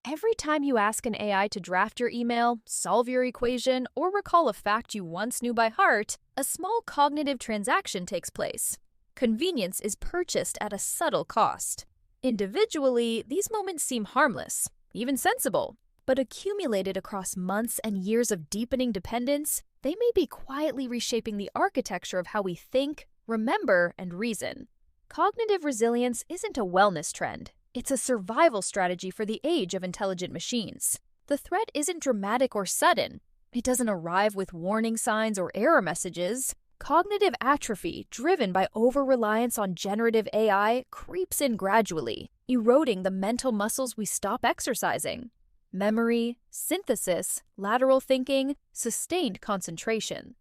Every time you ask an AI to draft your email, solve your equation, or recall a fact you once knew by heart, a small cognitive transaction takes place. Convenience is purchased at a subtle cost. Individually, these moments seem harmless, even sensible, but accumulated across months and years of deepening dependence, they may be quietly reshaping the architecture of how we think, remember, and reason. Cognitive resilience isn't a wellness trend. It's a survival strategy for the age of intelligent machines. The threat isn't dramatic or sudden. It doesn't arrive with warning signs or error messages. Cognitive atrophy, driven by over-reliance on generative AI, creeps in gradually, eroding the mental muscles we stop exercising. Memory, synthesis, lateral thinking, sustained concentration.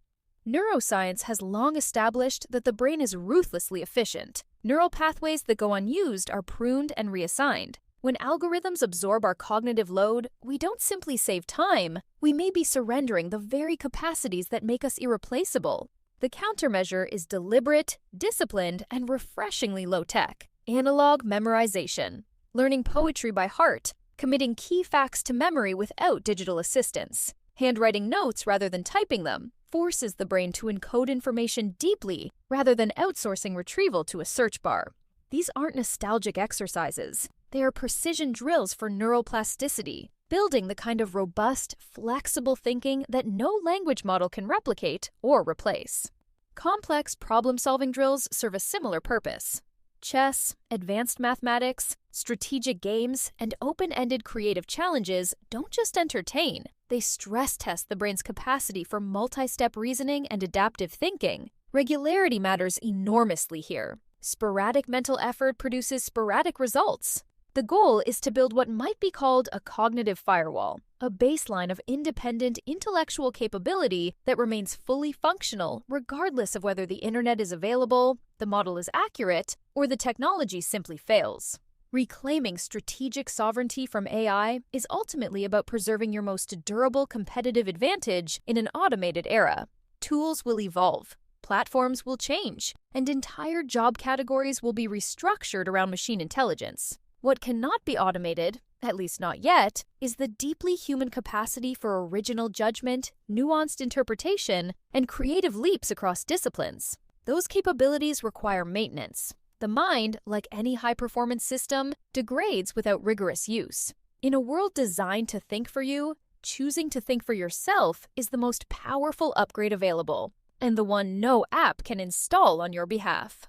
Neuroscience has long established that the brain is ruthlessly efficient. Neural pathways that go unused are pruned and reassigned. When algorithms absorb our cognitive load, we don't simply save time, we may be surrendering the very capacities that make us irreplaceable. The countermeasure is deliberate, disciplined, and refreshingly low-tech. Analog memorization. Learning poetry by heart, committing key facts to memory without digital assistance. Handwriting notes rather than typing them forces the brain to encode information deeply rather than outsourcing retrieval to a search bar. These aren't nostalgic exercises. They are precision drills for neural plasticity, building the kind of robust, flexible thinking that no language model can replicate or replace. Complex problem-solving drills serve a similar purpose. Chess, advanced mathematics, strategic games, and open-ended creative challenges don't just entertain, they stress test the brain's capacity for multi-step reasoning and adaptive thinking. Regularity matters enormously here. Sporadic mental effort produces sporadic results. The goal is to build what might be called a cognitive firewall, a baseline of independent intellectual capability that remains fully functional regardless of whether the internet is available, the model is accurate, or the technology simply fails. Reclaiming strategic sovereignty from AI is ultimately about preserving your most durable competitive advantage in an automated era. Tools will evolve, platforms will change, and entire job categories will be restructured around machine intelligence. What cannot be automated, at least not yet, is the deeply human capacity for original judgment, nuanced interpretation, and creative leaps across disciplines. Those capabilities require maintenance. The mind, like any high-performance system, degrades without rigorous use. In a world designed to think for you, choosing to think for yourself is the most powerful upgrade available, and the one no app can install on your behalf.